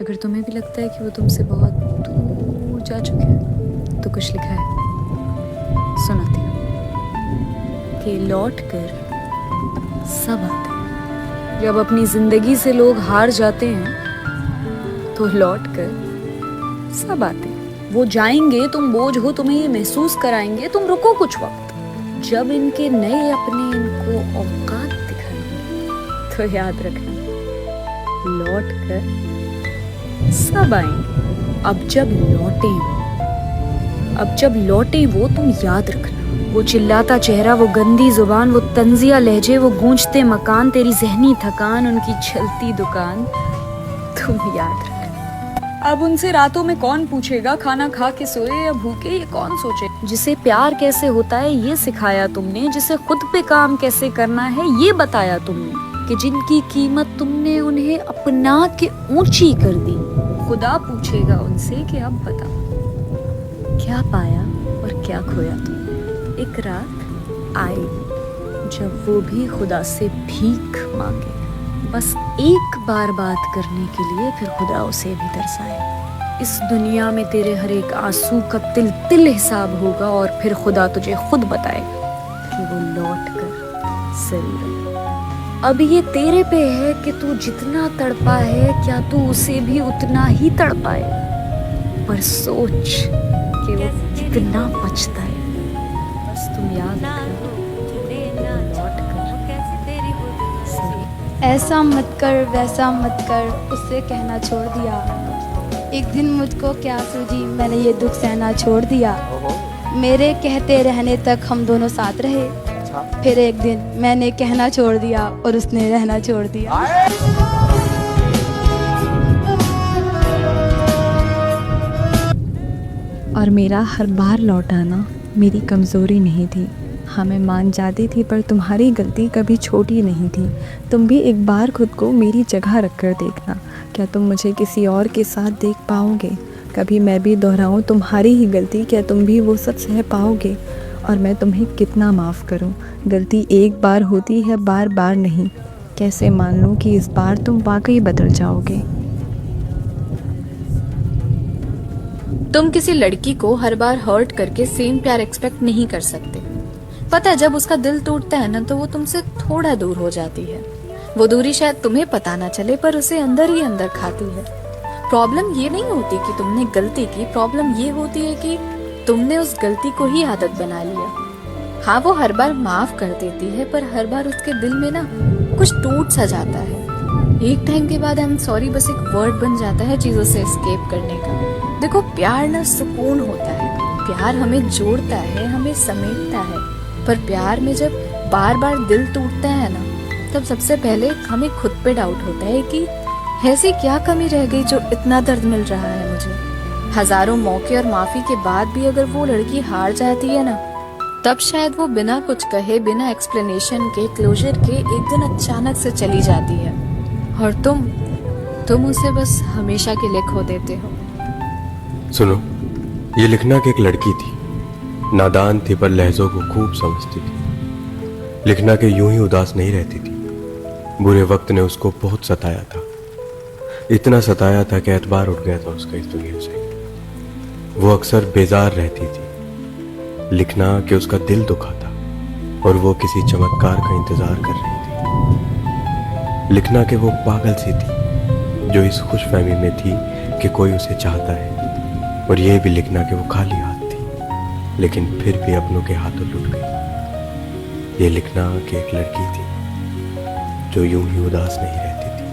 अगर तुम्हें भी लगता है कि वो तुमसे बहुत दूर जा चुके हैं तो कुछ लिखा है, सुनाती हूँ कि लौट कर सब आते हैं। जब अपनी जिंदगी से लोग हार जाते हैं तो लौट कर सब आते हैं। वो जाएंगे, तुम बोझ हो, तुम्हें ये महसूस कराएंगे, तुम रुको कुछ वक्त। जब इनके नए अपने इनको औकात दिखाएंगे तो याद रखना, लौट कर सब आएंगे। अब जब लौटे वो तुम याद रखना, वो चिल्लाता चेहरा, वो गंदी जुबान, वो तंजिया लहजे, वो गूंजते मकान, तेरी जहनी थकान, उनकी चलती दुकान, तुम याद रखना। अब उनसे रातों में कौन पूछेगा खाना खा के सोए या भूखे, ये कौन सोचे। जिसे प्यार कैसे होता है ये सिखाया तुमने, जिसे खुद पे काम कैसे करना है ये बताया तुमने, कि जिनकी कीमत तुमने उन्हें अपना के ऊंची कर दी। खुदा पूछेगा उनसे कि अब बताओ क्या पाया और क्या खोया तुमने। एक रात आएगी जब वो भी खुदा से भीख मांगे, बस एक बार बात करने के लिए, फिर खुदा उसे भी तरसाए। इस दुनिया में तेरे हर एक आंसू का तिल तिल हिसाब होगा और फिर खुदा तुझे खुद बताएगा कि वो लौट कर जरूर आए। अब ये तेरे पे है कि तू जितना तड़पा है क्या तू उसे भी उतना ही तड़पाए, पर सोच कि वो कितना पछता है। बस तुम याद रखना, लौट कर ऐसा मत कर वैसा मत कर, उससे कहना छोड़ दिया। एक दिन मुझको क्या सूझी, मैंने ये दुख सहना छोड़ दिया। मेरे कहते रहने तक हम दोनों साथ रहे, फिर एक दिन मैंने कहना छोड़ दिया और उसने रहना छोड़ दिया। और मेरा हर बार लौट आना मेरी कमज़ोरी नहीं थी। हाँ, मैं मान जाती थी, पर तुम्हारी गलती कभी छोटी नहीं थी। तुम भी एक बार खुद को मेरी जगह रख कर देखना, क्या तुम मुझे किसी और के साथ देख पाओगे। कभी मैं भी दोहराऊँ तुम्हारी ही गलती, क्या तुम भी वो सब सह पाओगे। और मैं तुम्हें कितना माफ़ करूँ, गलती एक बार होती है, बार बार नहीं। कैसे मान लूँ कि इस बार तुम वाकई बदल जाओगे। तुम किसी लड़की को हर बार हर्ट करके सेम प्यार एक्सपेक्ट नहीं कर सकते। पता है, जब उसका दिल टूटता है ना तो वो तुमसे थोड़ा दूर हो जाती है। वो दूरी शायद तुम्हें पता ना चले, पर उसे अंदर ही अंदर खाती है। प्रॉब्लम ये नहीं होती कि तुमने गलती की, प्रॉब्लम ये होती है कि तुमने उस गलती को ही आदत बना लिया। हाँ, वो हर बार माफ कर देती है, पर हर बार उसके दिल में ना कुछ टूट सा जाता है। एक टाइम के बाद आई एम सॉरी बस एक वर्ड बन जाता है चीजों से एस्केप करने का। देखो, प्यार ना सुकून होता है, प्यार हमें जोड़ता है, हमें समेटता है। पर प्यार में जब बार बार दिल टूटता है ना, तब सबसे पहले हमें खुद पे डाउट होता है कि ऐसी क्या कमी रह गई जो इतना दर्द मिल रहा है मुझे। हजारों मौके और माफी के बाद भी अगर वो लड़की हार जाती है ना, तब शायद वो बिना कुछ कहे, बिना एक्सप्लेनेशन के, क्लोजर के एक दिन अचानक से चली जाती है और तुम उसे बस हमेशा के लिए खो देते हो। सुनो, ये लिखना कि एक लड़की थी, नादान थी पर लहजों को खूब समझती थी। लिखना के यूं ही उदास नहीं रहती थी, बुरे वक्त ने उसको बहुत सताया था। इतना सताया था कि एतबार उठ गया था उसका इस दुनिया से। वो अक्सर बेजार रहती थी। लिखना कि उसका दिल दुखा था और वो किसी चमत्कार का इंतजार कर रही थी। लिखना कि वो पागल सी थी जो इस खुशफहमी में थी कि कोई उसे चाहता है, और यह भी लिखना कि वो खाली हाथ थी लेकिन फिर भी अपनों के हाथों लुट गई। ये लिखना कि एक लड़की थी जो यूं ही उदास नहीं रहती थी।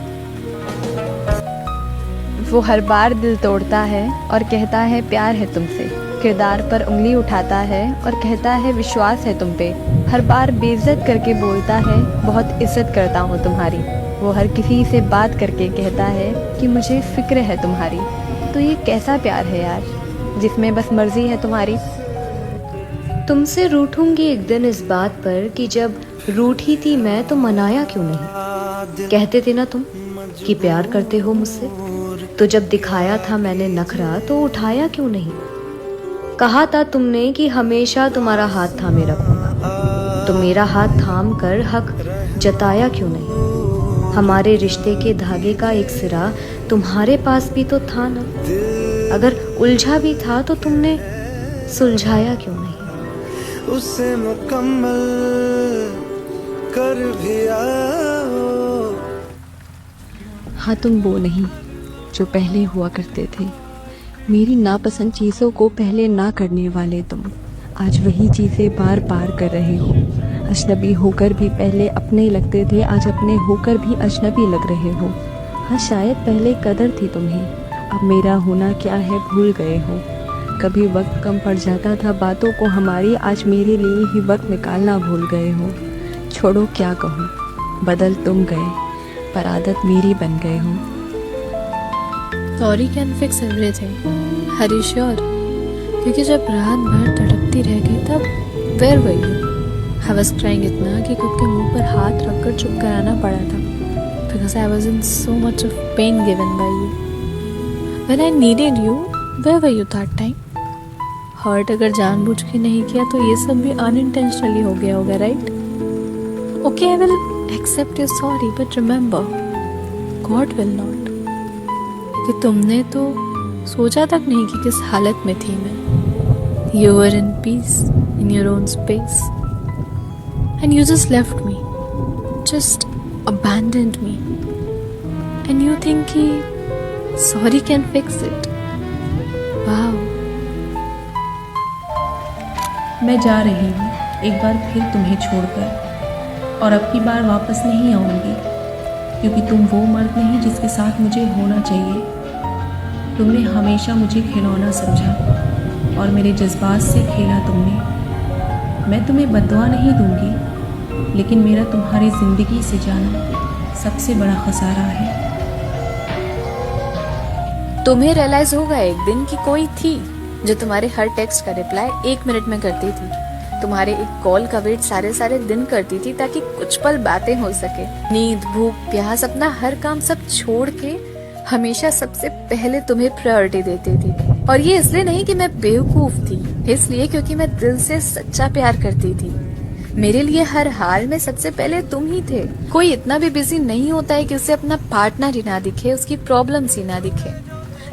वो हर बार दिल तोड़ता है और कहता है प्यार है तुमसे, किरदार पर उंगली उठाता है और कहता है विश्वास है तुम पे। हर बार बेइज्जत करके बोलता है बहुत इज्जत करता हूँ तुम्हारी। वो हर किसी से बात करके कहता है कि मुझे फिक्र है तुम्हारी। तो ये कैसा प्यार है यार, जिसमें बस मर्जी है तुम्हारी। तुमसे रूठूंगी एक दिन इस बात पर कि जब रूठी थी मैं तो मनाया क्यों नहीं। कहते थे ना तुम कि प्यार करते हो मुझसे, तो जब दिखाया था मैंने नखरा तो उठाया क्यों नहीं। कहा था तुमने कि हमेशा तुम्हारा हाथ थामे रखूंगा, तो मेरा हाथ थाम कर हक जताया क्यों नहीं। हमारे रिश्ते के धागे का एक सिरा तुम्हारे पास भी तो था ना। अगर उलझा भी था तो तुमने सुलझाया क्यों नहीं? उसे मुकम्मल कर भी आओ। हाँ, तुम वो नहीं जो पहले हुआ करते थे। मेरी नापसंद चीज़ों को पहले ना करने वाले तुम आज वही चीज़ें बार बार कर रहे हो। अजनबी होकर भी पहले अपने लगते थे, आज अपने होकर भी अजनबी लग रहे हो। हाँ, शायद पहले कदर थी तुम्हें, अब मेरा होना क्या है भूल गए हो। कभी वक्त कम पड़ जाता था बातों को हमारी, आज मेरे लिए ही वक्त निकालना भूल गए हो। छोड़ो क्या कहूँ, बदल तुम गए पर आदत मेरी बन गए हो। Sorry can fix everything, are you sure? क्योंकि जब रात भर तड़पती रह गई तब where were you? I was crying इतना कि खुद के मुंह पर हाथ रखकर चुप कराना पड़ा था, because I was in so much of pain given by you. When I needed you, where were you that time? Hurt अगर जानबूझ के नहीं किया तो ये सब भी अनइंटेंशनली हो गया होगा, right? Okay, I will accept your sorry, but remember God will not. कि तुमने तो सोचा तक नहीं कि किस हालत में थी मैं। You were in peace in your own space and you just left me, just abandoned me, and you think कि sorry can fix it. Wow. मैं जा रही हूँ एक बार फिर तुम्हें छोड़कर, और अब की बार वापस नहीं आऊँगी, क्योंकि तुम वो मर्द नहीं जिसके साथ मुझे होना चाहिए। तुमने हमेशा मुझे खिलौना समझा और मेरे जज्बात से खेला तुमने। मैं तुम्हें बद्दुआ नहीं दूंगी, लेकिन मेरा तुम्हारी ज़िंदगी से जाना सबसे बड़ा खसारा है। तुम्हें रियलाइज होगा एक दिन कि कोई थी जो तुम्हारे हर टेक्स्ट का रिप्लाई 1 मिनट में करती थी, तुम्हारे एक कॉल का वेट सारे सारे दिन करती थी ताकि कुछ पल बातें हो सके। नींद, भूख, प्यास, अपना हर काम सब छोड़ के हमेशा सबसे पहले तुम्हें प्रायोरिटी देती थी। और ये इसलिए नहीं कि मैं बेवकूफ थी, इसलिए क्योंकि मैं दिल से सच्चा प्यार करती थी। मेरे लिए हर हाल में सबसे पहले तुम ही थे। कोई इतना भी बिजी नहीं होता है कि उसे अपना पार्टनर ही ना दिखे, उसकी प्रॉब्लम्स ही ना दिखे।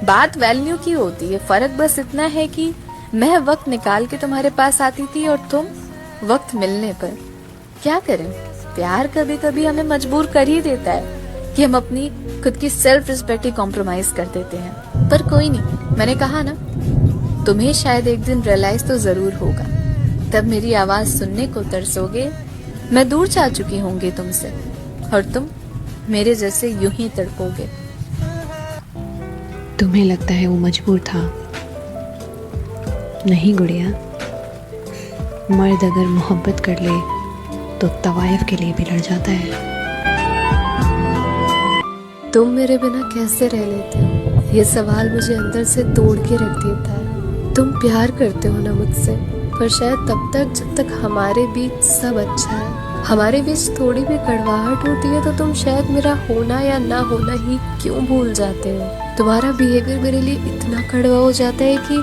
बात वैल्यू की होती है, फर्क बस इतना है कि मैं वक्त निकाल के तुम्हारे पास आती थी और तुम वक्त मिलने पर। क्या करें, प्यार कभी कभी हमें मजबूर कर ही देता है कि हम अपनी खुद की सेल्फ रिस्पेक्ट ही कॉम्प्रोमाइज कर देते हैं। पर कोई नहीं, मैंने कहा ना, तुम्हें शायद एक दिन रियलाइज तो जरूर होगा। तब मेरी आवाज सुनने को तरसोगे। मैं दूर जा चुकी होंगी तुमसे और तुम मेरे जैसे यूं ही तड़पोगे। तुम्हें लगता है वो मजबूर था? नहीं गुड़िया, मर्द अगर मोहब्बत कर ले तो तवाइफ के लिए भी लड़ जाता है। तुम मेरे बिना कैसे रह लेते हो, ये सवाल मुझे अंदर से तोड़ के रख देता है। तुम प्यार करते हो ना मुझसे, पर शायद तब तक जब तक हमारे बीच सब अच्छा है। हमारे बीच थोड़ी भी कड़वाहट होती है तो तुम शायद मेरा होना या ना होना ही क्यों भूल जाते हो। तुम्हारा बिहेवियर मेरे लिए इतना कड़वा हो जाता है कि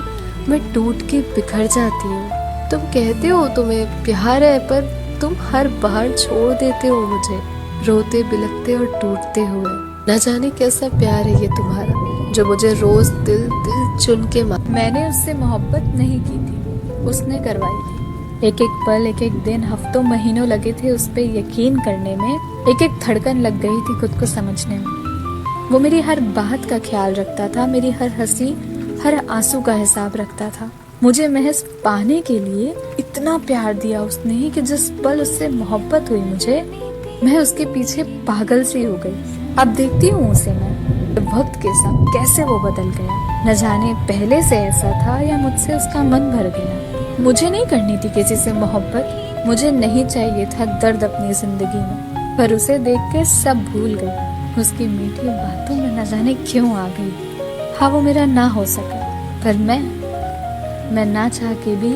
मैं टूट के बिखर जाती हूँ। तुम कहते हो तुम्हें प्यार है, पर तुम हर बार छोड़ देते हो मुझे, रोते बिलखते और टूटते हुए। न जाने कैसा प्यार है ये तुम्हारा, जो मुझे रोज दिल दिल चुन के मैंने उससे मोहब्बत नहीं की थी, उसने करवाई थी। एक एक पल, एक एक दिन, हफ्तों महीनों लगे थे उस पे यकीन करने में। एक एक धड़कन लग गई थी खुद को समझने में। वो मेरी हर बात का ख्याल रखता था, मेरी हर हंसी, हर आंसू का हिसाब रखता था। मुझे महज पाने के लिए इतना प्यार दिया उसने कि जिस पल उससे मोहब्बत हुई मुझे, मैं उसके पीछे पागल सी हो गई। अब देखती हूँ उसे मैं वक्त के साथ कैसे वो बदल गया। न जाने पहले से ऐसा था या मुझसे उसका मन भर गया। मुझे नहीं करनी थी किसी से मोहब्बत, मुझे नहीं चाहिए था दर्द अपनी जिंदगी में, पर उसे देख के सब भूल गई। उसकी मीठी बातों में न जाने क्यों आ गई। हाँ, वो मेरा ना हो सका, पर मैं ना चाह के भी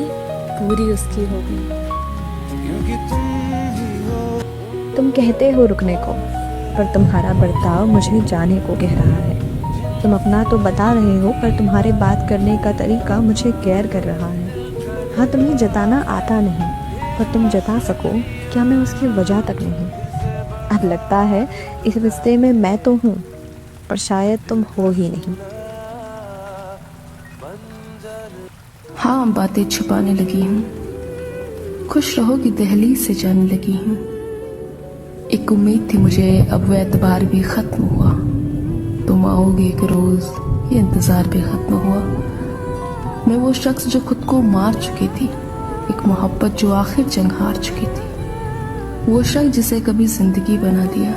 पूरी उसकी हो गई। तुम कहते हो रुकने को, पर तुम्हारा बर्ताव मुझे जाने को कह रहा है। तुम अपना तो बता रहे हो, पर तुम्हारे बात करने का तरीका मुझे गैर कर रहा है। हाँ, तुम्हें जताना आता नहीं, पर तुम जता सको क्या मैं उसकी वजह तक नहीं। अब लगता है इस रिश्ते में मैं तो हूँ, पर शायद तुम हो ही नहीं। हाँ, बातें छुपाने लगी हूँ, खुश रहो की दहलीज से जाने लगी हूँ। एक उम्मीद थी मुझे, अब वह एतबार भी ख़त्म हुआ। तुम आओगे एक रोज़, ये इंतज़ार भी ख़त्म हुआ। मैं वो शख्स जो खुद को मार चुकी थी, एक मोहब्बत जो आखिर जंग हार चुकी थी। वो शख्स जिसे कभी ज़िंदगी बना दिया,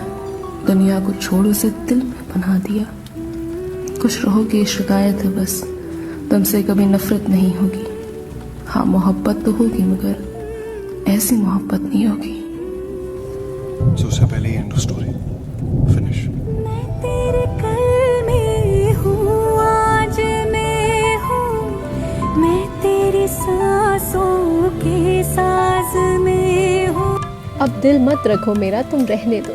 दुनिया को छोड़ उसे दिल में बना दिया। खुश रहो की शिकायत है बस, तुमसे कभी नफरत नहीं होगी। हाँ, मोहब्बत तो होगी मगर ऐसी मोहब्बत नहीं होगी। So उससे पहले ही एंड ऑफ स्टोरी फिनिश। तेरे कल में हूँ, आज मैं हूँ, मैं तेरी सांसों के साज में हूँ। अब दिल मत रखो मेरा, तुम रहने दो।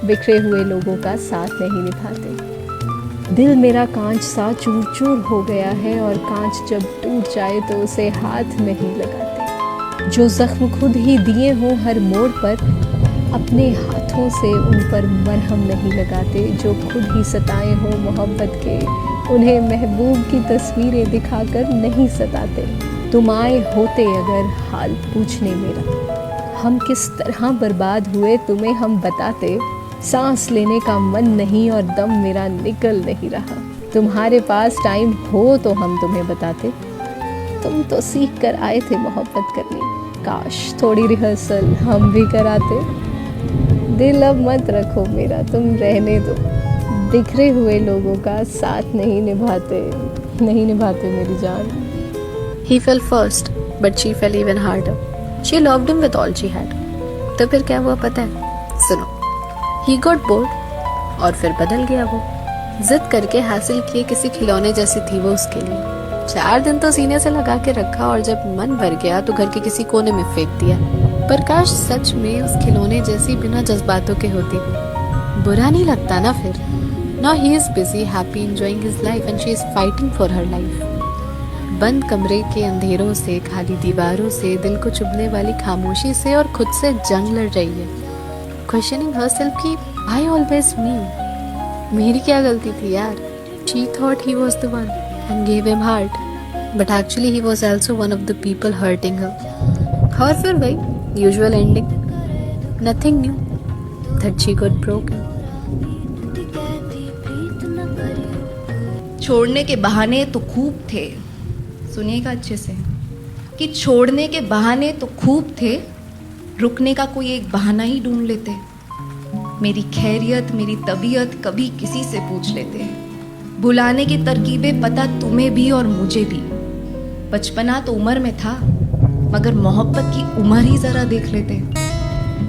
बिखरे हुए लोगों का साथ नहीं निभाते। दिल मेरा कांच सा चूर चूर हो गया है, और कांच जब टूट जाए तो उसे हाथ नहीं लगाते। जो जख्म खुद ही दिए हों हर मोड़ पर, अपने हाथों से उन पर मरहम नहीं लगाते। जो खुद ही सताए हों मोहब्बत के, उन्हें महबूब की तस्वीरें दिखाकर नहीं सताते। तुम आए होते अगर हाल पूछने मेरा, हम किस तरह बर्बाद हुए तुम्हें हम बताते। सांस लेने का मन नहीं और दम मेरा निकल नहीं रहा। तुम्हारे पास टाइम हो तो हम तुम्हें बताते। तुम तो सीख कर आए थे मोहब्बत करनी, काश थोड़ी रिहर्सल हम भी कराते। दिल अब मत रखो मेरा, तुम रहने दो। बिखरे हुए लोगों का साथ नहीं निभाते मेरी जान। He fell first, but she fell even harder. She loved him with all she had. तो फिर क्या हुआ पता है? सुनो। He got bored और फिर बदल गया वो। जिद करके हासिल किए किसी खिलौने जैसी थी वो उसके लिए। 4 दिन तो सीने से लगा के रखा और जब मन भर गया तो घर के किसी कोने में फेंक दिया। पर काश सच में उस खिलौने जैसी बिना जज्बातों के होती वो। बुरा नहीं लगता ना फिर। Now he is busy, happy, enjoying his life and she is fighting for her life. बंद कमरे के अंधेरों से, खाली दीवारों से, दिल को चुभने वाली खामोशी से और खुद से जंग लड़ रही है। क्वेश्चनिंग herself कि why always me? मेरी क्या गलती थी यार? She thought he was the one and gave him heart, but actually he was also one of the people hurting her. और फिर वही usual ending. Nothing new that she got broken. छोड़ने के बहाने तो खूब थे, सुनिएगा अच्छे से, कि छोड़ने के बहाने तो खूब थे, रुकने का कोई एक बहाना ही ढूंढ लेते। मेरी खैरियत, मेरी तबीयत कभी किसी से पूछ लेते। भुलाने की तरकीबें पता तुम्हें भी और मुझे भी। बचपना तो उम्र में था, मगर मोहब्बत की उम्र ही जरा देख लेते।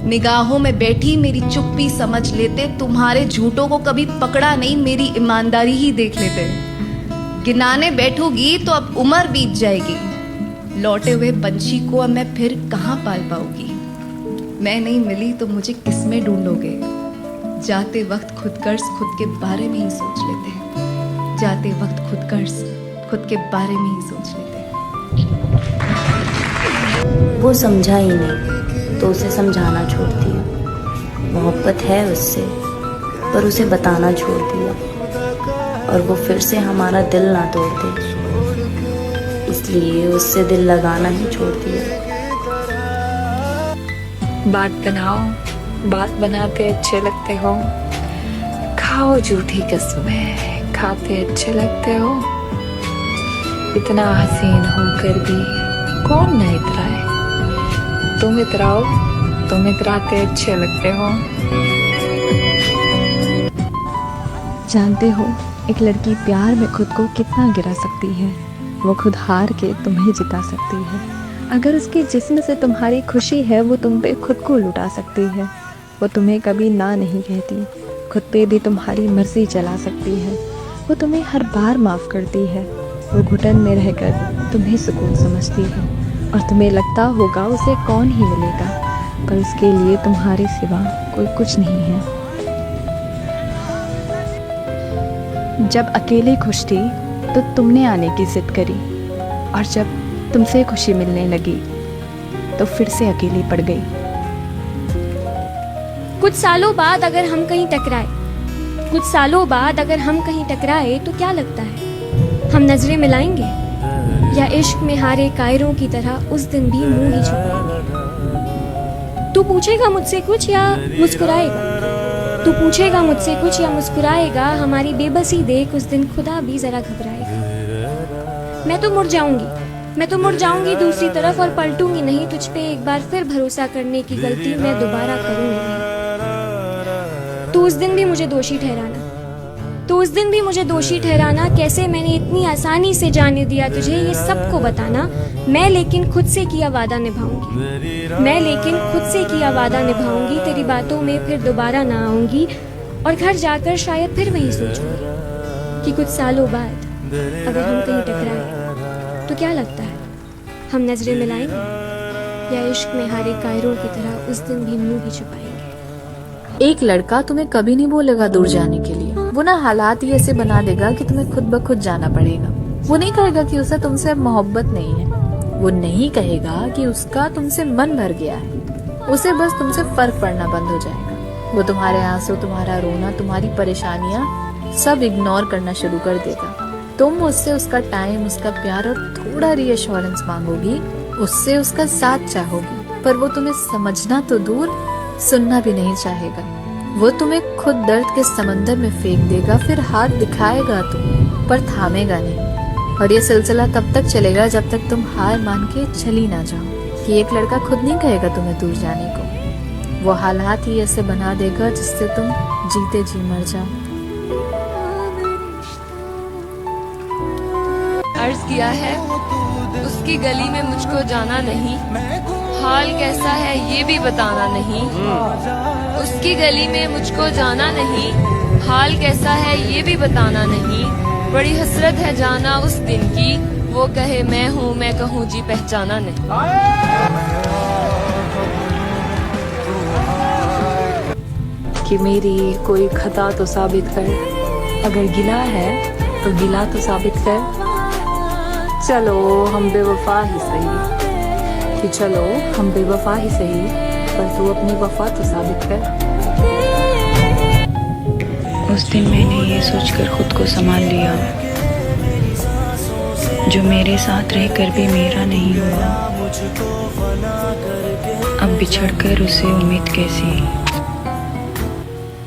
निगाहों में बैठी मेरी चुप्पी समझ लेते। तुम्हारे झूठों को कभी पकड़ा नहीं, मेरी ईमानदारी ही देख लेते। गिनाने बैठूगी तो अब उम्र बीत जाएगी। लौटे हुए पंछी को अब मैं फिर कहाँ पाल पाऊंगी। मैं नहीं मिली तो मुझे किस में ढूंढोगे। जाते वक्त खुदगर्ज खुद के बारे में ही सोच लेते। जाते वक्त खुदगर्ज खुद के बारे में ही सोच लेते। वो समझा ही नहीं तो उसे समझाना छोड़ दिया। मोहब्बत है उससे पर उसे बताना छोड़ दिया, और वो फिर से हमारा दिल ना तोड़ दे, इसलिए उससे दिल लगाना ही छोड़ दिया। बात बनाओ, बात बनाते अच्छे लगते हो। खाओ झूठी कसमें, खाते अच्छे लगते हो। इतना हसीन होकर भी कौन न इतराए। तुम इतराओ, तुम इतराते अच्छे लगते हो। जानते हो एक लड़की प्यार में खुद को कितना गिरा सकती है। वो खुद हार के तुम्हें जिता सकती है। अगर उसके जिस्म से तुम्हारी खुशी है, वो तुम पे खुद को लुटा सकती है। वो तुम्हें कभी ना नहीं कहती, खुद पे भी तुम्हारी मर्जी चला सकती है। वो तुम्हें हर बार माफ़ करती है। वो घुटन में रहकर तुम्हें सुकून समझती है, और तुम्हें लगता होगा उसे कौन ही मिलेगा, पर उसके लिए तुम्हारे सिवा कोई कुछ नहीं है। जब अकेले खुश थी तो तुमने आने की जिद करी, और जब तुमसे खुशी मिलने लगी तो फिर से अकेली पड़ गई। कुछ सालों बाद अगर हम कहीं टकराए, कुछ सालों बाद अगर हम कहीं टकराए तो क्या लगता है, हम नजरें मिलाएंगे या इश्क में हारे कायरों की तरह उस दिन भी मुंह ही छुपाएंगे। तू पूछेगा मुझसे कुछ या मुस्कुराएगा, तू पूछेगा मुझसे कुछ या मुस्कुराएगा, हमारी बेबसी देख उस दिन खुदा भी जरा घबराएगा। मैं तो मुड़ जाऊंगी, मैं तो मुड़ जाऊंगी दूसरी तरफ और पलटूंगी नहीं तुझ पे एक बार फिर भरोसा करने की गलती मैं दोबारा करूंगी नहीं। तू उस दिन भी मुझे दोषी ठहराना, तो उस दिन भी मुझे दोषी ठहराना, कैसे मैंने इतनी आसानी से जाने दिया तुझे ये सबको बताना। मैं लेकिन खुद से किया वादा निभाऊंगी, मैं लेकिन खुद से किया वादा निभाऊंगी, तेरी बातों में फिर दोबारा ना आऊंगी और घर जाकर शायद फिर वही सोचूंगी कि कुछ सालों बाद अगर हम कहीं टकराए तो क्या लगता है, हम नजरें मिलाएंगे या इश्क में हारे कायरों की तरह उस दिन भी मुंह ही छुपाएंगे। एक लड़का तुम्हें कभी नहीं बोलेगा दूर जाने के लिए, वो ना हालात ही ऐसे बना देगा कि तुम्हें खुद ब खुद जाना पड़ेगा। वो नहीं कहेगा कि उसे तुमसे अब मोहब्बत नहीं है, वो नहीं कहेगा कि उसका तुमसे मन भर गया है, उसे बस तुमसे फर्क पड़ना बंद हो जाएगा। वो तुम्हारे आंसू, तुम्हारा रोना, तुम्हारी परेशानियां सब इग्नोर करना शुरू कर देगा। तुम उससे उसका टाइम, उसका प्यार और थोड़ा रीअश्योरेंस मांगोगी, उससे उसका साथ चाहोगी, पर वो तुम्हें समझना तो दूर सुनना भी नहीं चाहेगा। वो तुम्हें खुद दर्द के समंदर में फेंक देगा, फिर हाथ दिखाएगा तुम पर थामेगा नहीं। और ये सिलसिला तब तक चलेगा जब तक तुम हार मान के चली ना जाओ। कि एक लड़का खुद नहीं कहेगा तुम्हें दूर जाने को, वो हालात ही ऐसे बना देगा जिससे तुम जीते जी मर जाओ। अर्ज किया है उसकी गली में मुझको जाना नहीं, हाल कैसा है ये भी बताना नहीं। उसकी गली में मुझको जाना नहीं, हाल कैसा है ये भी बताना नहीं। बड़ी हसरत है जाना उस दिन की, वो कहे मैं हूँ मैं कहूँ जी पहचाना नहीं। कि मेरी कोई खता तो साबित कर, अगर गिला है तो गिला तो साबित कर। चलो हम बेवफा ही सही, कि चलो हम बेवफा ही सही, पर तू अपनी वफा तो साबित कर। उस दिन मैंने ये सोचकर खुद को संभाल लिया, जो मेरे साथ रहकर भी मेरा नहीं हुआ, अब बिछड़कर उसे उम्मीद कैसी।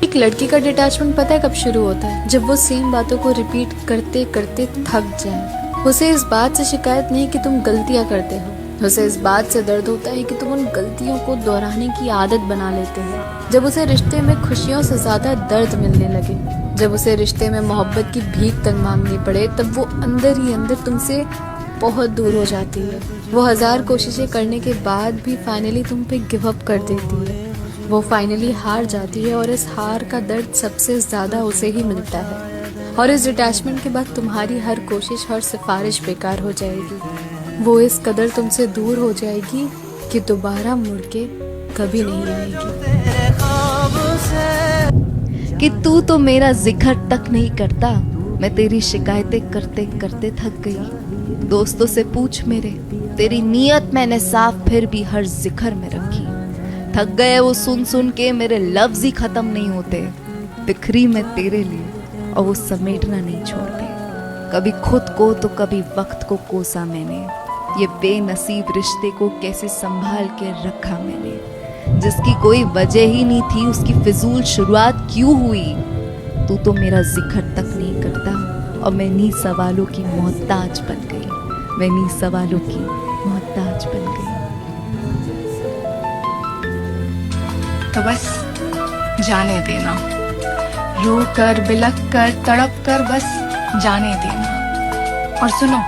एक लड़की का डिटैचमेंट पता है कब शुरू होता है? जब वो सेम बातों को रिपीट करते करते थक जाए। उसे इस बात से शिकायत नहीं कि तुम गलतियां करते हो, उसे इस बात से दर्द होता है कि तुम उन गलतियों को दोहराने की आदत बना लेते हो। जब उसे रिश्ते में खुशियों से ज्यादा दर्द मिलने लगे, जब उसे रिश्ते में मोहब्बत की भीख तक मांगनी पड़े, तब वो अंदर ही अंदर तुमसे बहुत दूर हो जाती है। वो 1000 कोशिशें करने के बाद भी फाइनली तुम पे गिव अप कर देती है। वो फाइनली हार जाती है और इस हार का दर्द सबसे ज्यादा उसे ही मिलता है। और इस डिटैचमेंट के बाद तुम्हारी हर कोशिश, हर सिफारिश बेकार हो जाएगी। वो इस कदर तुमसे दूर हो जाएगी कि दोबारा मुड़ के कभी नहीं आएगी। कि तू तो मेरा जिक्र तक नहीं करता, मैं तेरी शिकायतें करते करते थक गई। दोस्तों से पूछ मेरे, तेरी नीयत मैंने साफ फिर भी हर जिक्र में रखी। थक गए वो सुन सुन के मेरे लफ्ज ही खत्म नहीं होते। बिखरी मैं तेरे लिए और वो समेटना नहीं छोड़ते। कभी खुद को तो कभी वक्त को कोसा मैंने। ये बेनसीब रिश्ते को कैसे संभाल के रखा मैंने, जिसकी कोई वजह ही नहीं थी, उसकी फिजूल शुरुआत क्यों हुई। तू तो मेरा जिक्र तक नहीं करता और मैं नी सवालों की मोहताज बन गई। मैं नी सवालों की मोहताज बन गई। तो बस जाने देना, रो कर बिलक कर तड़प कर बस जाने देना। और सुनो,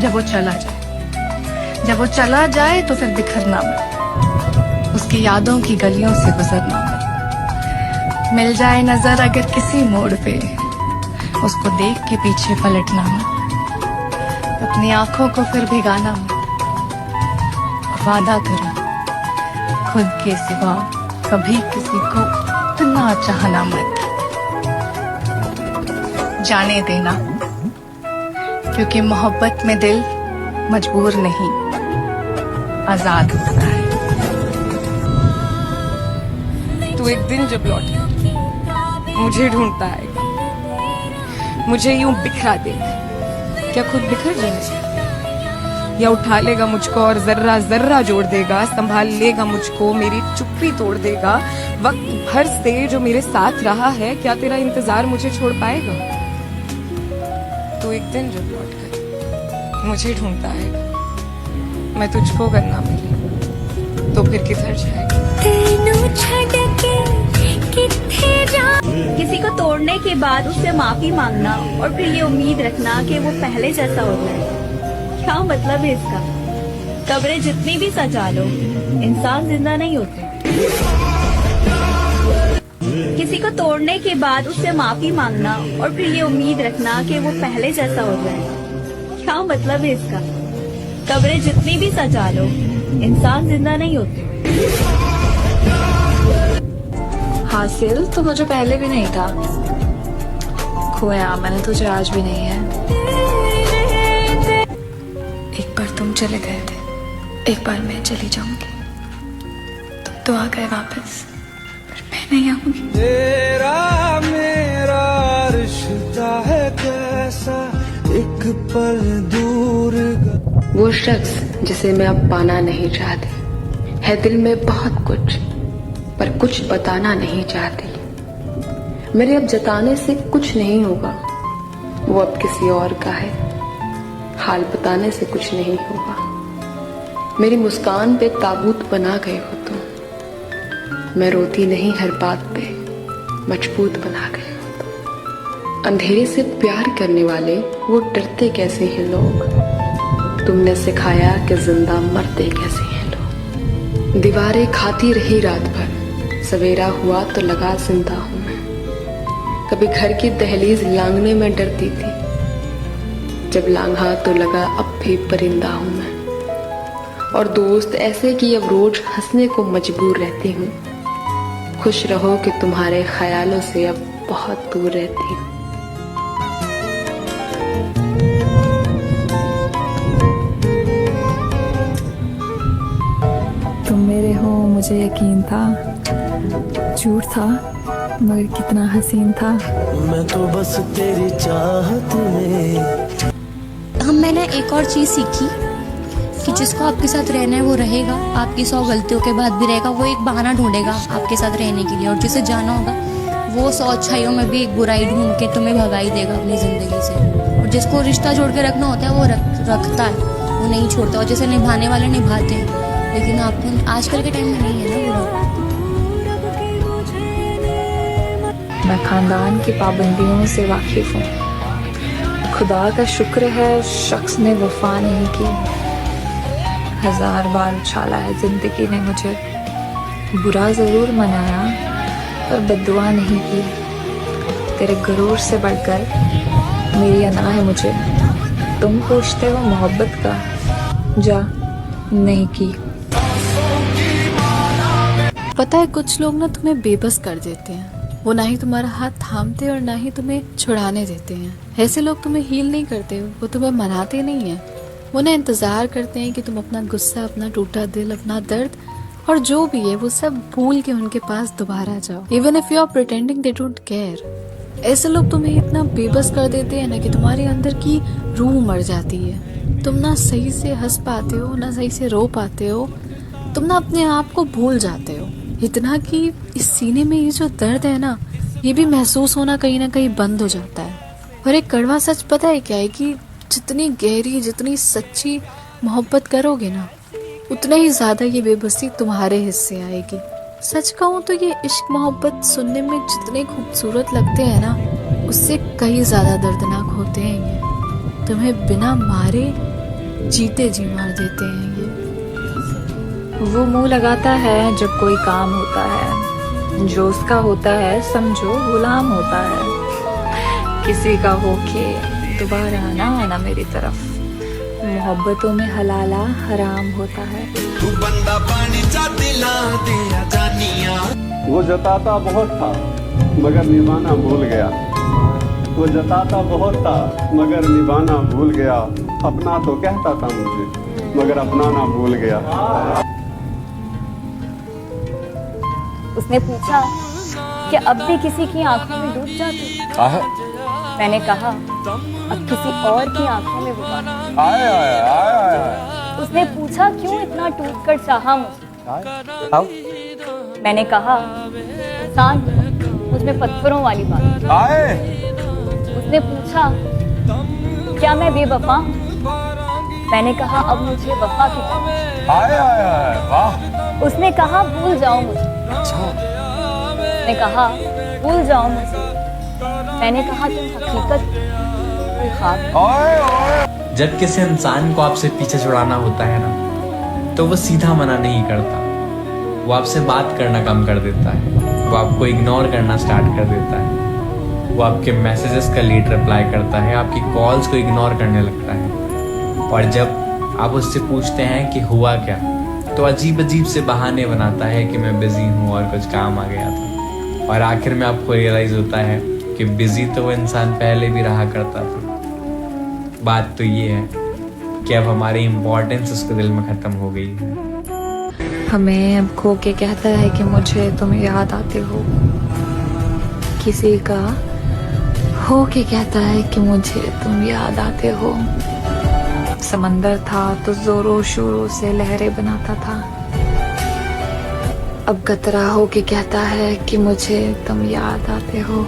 जब वो चला जाए तो फिर बिखरना मत, उसकी यादों की गलियों से गुजरना मत। मिल जाए नजर अगर किसी मोड़ पे, उसको देख के पीछे पलटना मत। अपनी आंखों को फिर भिगाना मत। वादा करो खुद के सिवा कभी किसी को इतना चाहना मत। जाने देना, क्योंकि मोहब्बत में दिल मजबूर नहीं, आजाद होता है। तू तू एक दिन जब लौट मुझे ढूंढता आएगा, मुझे यूं बिखरा देगा। क्या खुद बिखर जाएगा या उठा लेगा मुझको और जर्रा जर्रा जोड़ देगा, संभाल लेगा मुझको, मेरी चुप्पी तोड़ देगा। वक्त भर से जो मेरे साथ रहा है, क्या तेरा इंतजार मुझे छोड़ पाएगा? तू एक दिन जब लौट कर मुझे ढूंढता आएगा, मैं तुझको करना मिली तो फिर किधर जाएगा? किसी को तोड़ने के बाद उससे माफी मांगना और फिर ये उम्मीद रखना कि वो पहले जैसा हो जाए, क्या मतलब है इसका? कब्रें जितनी भी सजा लो, इंसान जिंदा नहीं होते। किसी को तोड़ने के बाद उससे माफी मांगना और फिर ये उम्मीद रखना कि वो पहले जैसा हो जाए, क्या मतलब है इसका? कब्रें जितनी भी सजा लो, इंसान जिंदा नहीं होते। हासिल तो मुझे पहले भी नहीं था, खोया मैंने तुझे आज भी नहीं है। एक बार तुम चले गए थे, एक बार मैं चली जाऊंगी। तुम तो आ गए वापस, पर मैं नहीं आऊंगी। तेरा मेरा रिश्ता है कैसा, एक पल दूर। वो शख्स जिसे मैं अब पाना नहीं चाहती, है दिल में बहुत कुछ पर कुछ बताना नहीं चाहती। मेरे अब जताने से कुछ नहीं होगा, वो अब किसी और का है, हाल बताने से कुछ नहीं होगा। मेरी मुस्कान पे ताबूत बना गए हो तुम, मैं रोती नहीं हर बात पे, मजबूत बना गए हो तुम। अंधेरे से प्यार करने वाले वो डरते कैसे हैं लोग, तुमने सिखाया कि जिंदा मरते कैसे हैं लोग। दीवारें खाती रही रात भर, सवेरा हुआ तो लगा जिंदा हूं मैं। कभी घर की दहलीज लांघने में डरती थी, जब लांघा तो लगा अब भी परिंदा हूं मैं। और दोस्त ऐसे कि अब रोज हंसने को मजबूर रहती हूँ। खुश रहो कि तुम्हारे ख्यालों से अब बहुत दूर रहती हूँ। तुम मेरे हो मुझे यकीन था, झूठ था मगर कितना हसीन था। मैं तो बस तेरी चाहत में। मैंने एक और चीज़ सीखी कि जिसको आपके साथ रहना है वो रहेगा, आपकी 100 गलतियों के बाद भी रहेगा, वो एक बहाना ढूंढेगा आपके साथ रहने के लिए। और जिसे जाना होगा वो 100 अच्छाइयों में भी एक बुराई ढूंढ के तुम्हें भगा ही देगा अपनी ज़िंदगी से। और जिसको रिश्ता जोड़ के रखना होता है वो रखता है, वो नहीं छोड़ता। और जिसे निभाने वाले निभाते हैं, लेकिन आपको आजकल के टाइम में नहीं है ना वो। मैं खानदान की पाबंदियों से वाकिफ हूँ। खुदा का शुक्र है शख्स ने वफा नहीं की। 1000 बार उछाला है जिंदगी ने मुझे, बुरा ज़रूर मनाया पर बद्दुआ नहीं की। तेरे गुरूर से बढ़कर मेरी अना है मुझे। तुम पूछते हो मोहब्बत का, जा नहीं की। पता है कुछ लोग ना तुम्हें बेबस कर देते हैं, वो ना ही तुम्हारा हाथ थामते और ना ही तुम्हें छुड़ाने देते हैं। ऐसे लोग तुम्हें हील नहीं करते, वो तुम्हें मनाते नहीं हैं। वो ना इंतज़ार करते हैं कि तुम अपना गुस्सा, अपना टूटा दिल, अपना दर्द और जो भी है वो सब भूल के उनके पास दोबारा जाओ। Even if you are pretending they don't care. ऐसे लोग तुम्हें इतना बेबस कर देते हैं ना कि तुम्हारे अंदर की रूह मर जाती है। तुम ना सही से हंस पाते हो, ना सही से रो पाते हो। तुम ना अपने आप को भूल जाते हो, इतना कि इस सीने में ये जो दर्द है ना, ये भी महसूस होना कहीं ना कहीं बंद हो जाता है। और एक कड़वा सच पता है क्या है कि जितनी गहरी, जितनी सच्ची मोहब्बत करोगे ना, उतना ही ज़्यादा ये बेबसी तुम्हारे हिस्से आएगी। सच कहूँ तो ये इश्क मोहब्बत सुनने में जितने खूबसूरत लगते हैं ना, उससे कहीं ज़्यादा दर्दनाक होते हैं ये। तुम्हें बिना मारे जीते जी मार देते हैं ये। वो मुंह लगाता है जब कोई काम होता है, जो उसका होता है समझो गुलाम होता है। किसी का होके दोबारा ना आना मेरी तरफ, मोहब्बतों में हलाला हराम होता है। वो जताता बहुत था मगर निभाना भूल गया, वो जताता बहुत था मगर निभाना भूल गया। अपना तो कहता था मुझे मगर अपनाना भूल गया। उसने पूछा कि अब भी किसी की आंखों में डूब जाते। मैंने कहा अब किसी और की आंखों में डूबा। उसने पूछा क्यों इतना टूट कर चाहा मुझे। मैंने कहा इंसान मुझ में पत्थरों वाली बात। उसने पूछा क्या मैं बेवफा हूँ। मैंने कहा अब मुझे वफा की वाह। उसने कहा भूल जाओ मुझे। उसने कहा भूल जाओ मुझे। मैंने कहा तुम हकीकत कोई ख्वाब। जब किसी इंसान को आपसे पीछे छुड़ाना होता है ना, तो वो सीधा मना नहीं करता, वो आपसे बात करना कम कर देता है, वो आपको इग्नोर करना स्टार्ट कर देता है, वो आपके मैसेजेस का लेट रिप्लाई करता है, आपकी कॉल्स को इग्नोर करने लगता है। और जब आप उससे पूछते हैं कि हुआ क्या, तो अजीब अजीब से बहाने बनाता है कि मैं बिजी हूँ और कुछ काम आ गया था। और आखिर में आपको रियलाइज होता है कि बिजी तो वो इंसान पहले भी रहा करता था। बात तो ये है कि अब हमारी इम्पोर्टेंस उसके दिल में ख़त्म हो गई है। हमें अब खो के कहता है कि मुझे तुम याद आते हो। किसी का हो के कहता है कि मुझे तुम याद आते हो। समंदर था तो जोरों शोरों से लहरें बनाता था। अब कतरा हो के कहता है कि मुझे तुम याद आते हो।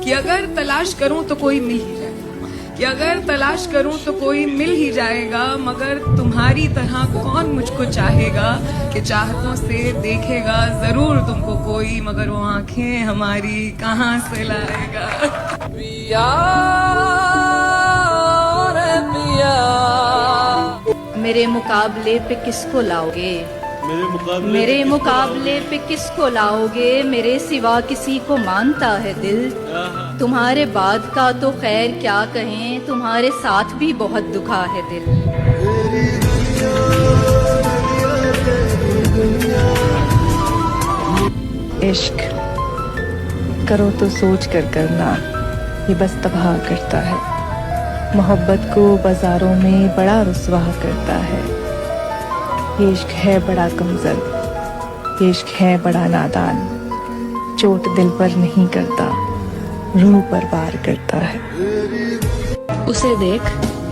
कि अगर तलाश करूं तो कोई मिल ही जाएगा, कि अगर तलाश करूं तो कोई मिल ही जाएगा, मगर तुम्हारी तरह कौन मुझको चाहेगा, कि चाहतों से देखेगा जरूर तुमको कोई, मगर वो आंखें हमारी कहाँ से लाएगा। मेरे मुकाबले पे किसको लाओगे, मेरे मुकाबले पे किसको लाओगे, मेरे सिवा किसी को मानता है दिल। तुम्हारे बाद का तो खैर क्या कहें, तुम्हारे साथ भी बहुत दुखा है दिल। इश्क करो तो सोच कर करना, ये बस तबाह करता है। मोहब्बत को बाजारों में बड़ा रुस्वा करता है। ये इश्क है बड़ा कमजोर, ये इश्क है बड़ा नादान, चोट दिल पर नहीं करता, रूह पर वार करता है। उसे देख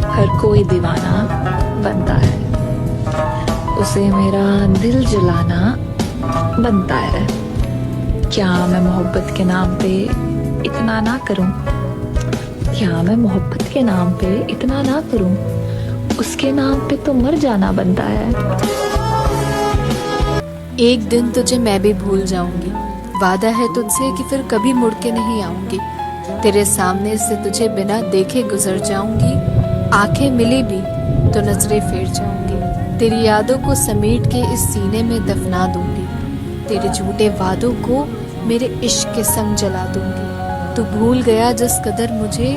हर कोई दीवाना बनता है, उसे मेरा दिल जलाना बनता है। क्या मैं मोहब्बत के नाम पे इतना ना करूं, क्या मैं मोहब्बत के नाम पे इतना ना करूं, उसके नाम पे तो मर जाना बनता है। एक दिन तुझे मैं भी भूल जाऊंगी, वादा है तुझसे कि फिर कभी मुड़ के नहीं आऊंगी। तेरे सामने से तुझे बिना देखे गुजर जाऊंगी, आंखें मिली भी तो नजरें फेर जाऊंगी। तेरी यादों को समेट के इस सीने में दफना दूंगी, तेरे झूठे वादों को मेरे इश्क के संग जला दूंगी। तू भूल गया जिस कदर मुझे,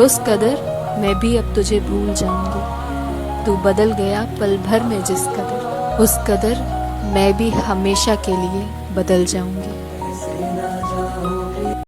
उस कदर मैं भी अब तुझे भूल जाऊंगी। तू बदल गया पल भर में जिस कदर, उस कदर मैं भी हमेशा के लिए बदल जाऊंगी।